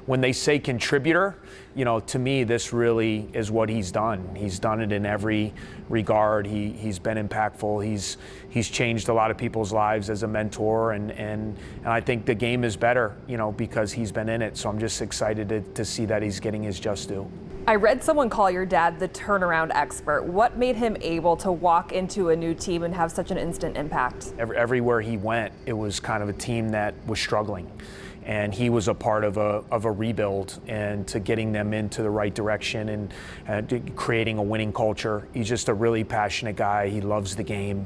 when they say contributor, to me, this really is what he's done. He's done it in every regard. He's been impactful. He's changed a lot of people's lives as a mentor, and I think the game is better, because he's been in it. So I'm just excited to see that he's getting his just due. I read someone call your dad the turnaround expert. What made him able to walk into a new team and have such an instant impact? Everywhere he went, it was kind of a team that was struggling. And he was a part of a rebuild and to getting them into the right direction and creating a winning culture. He's just a really passionate guy. He loves the game,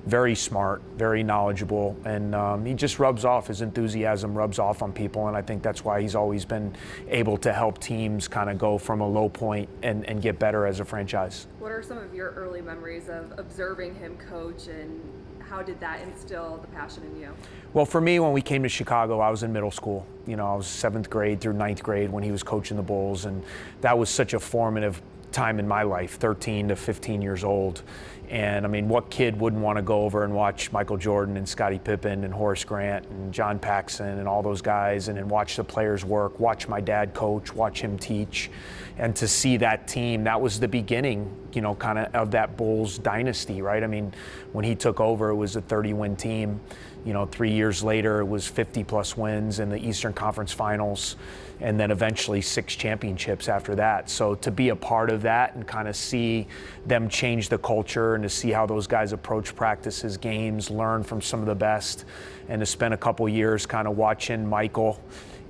very smart, very knowledgeable, and he just rubs off. His enthusiasm rubs off on people, and I think that's why he's always been able to help teams kind of go from a low point and get better as a franchise. What are some of your early memories of observing him coach, and how did that instill the passion in you? Well, for me, when we came to Chicago, I was in middle school. I was 7th grade through 9th grade when he was coaching the Bulls, and that was such a formative time in my life, 13 to 15 years old. And I mean, what kid wouldn't want to go over and watch Michael Jordan and Scottie Pippen and Horace Grant and John Paxson and all those guys, and then watch the players work, watch my dad coach, watch him teach, and to see that team, that was the beginning, kind of that Bulls dynasty, right? I mean, when he took over, it was a 30-win team. 3 years later, it was 50-plus wins in the Eastern Conference Finals, and then eventually 6 championships after that. So to be a part of that and kind of see them change the culture and to see how those guys approach practices, games, learn from some of the best, and to spend a couple years kind of watching Michael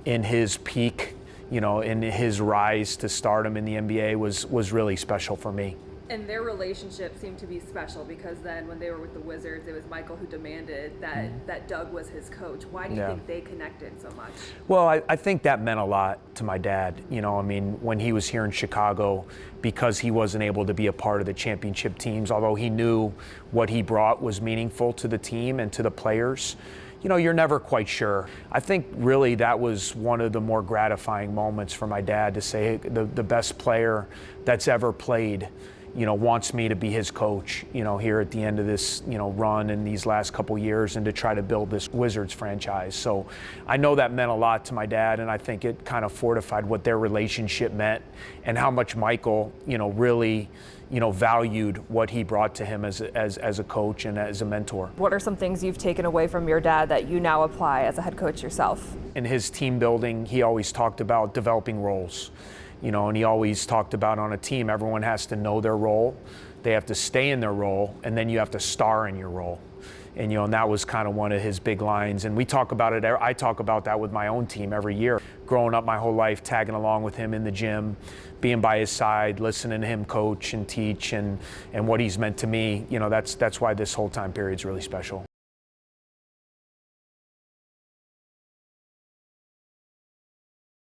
in his peak, in his rise to stardom in the NBA was really special for me. And their relationship seemed to be special because then when they were with the Wizards, it was Michael who demanded that Doug was his coach. Why do you think they connected so much? Well, I think that meant a lot to my dad. When he was here in Chicago, because he wasn't able to be a part of the championship teams, although he knew what he brought was meaningful to the team and to the players, you're never quite sure. I think really that was one of the more gratifying moments for my dad to say the best player that's ever played wants me to be his coach, here at the end of this, run in these last couple years and to try to build this Wizards franchise. So I know that meant a lot to my dad, and I think it kind of fortified what their relationship meant and how much Michael, really, valued what he brought to him as a coach and as a mentor. What are some things you've taken away from your dad that you now apply as a head coach yourself? In his team building, he always talked about developing roles. And he always talked about on a team, everyone has to know their role, they have to stay in their role, and then you have to star in your role. And that was kind of one of his big lines. And we talk about it, I talk about that with my own team every year. Growing up my whole life, tagging along with him in the gym, being by his side, listening to him coach and teach and what he's meant to me, that's why this whole time period is really special.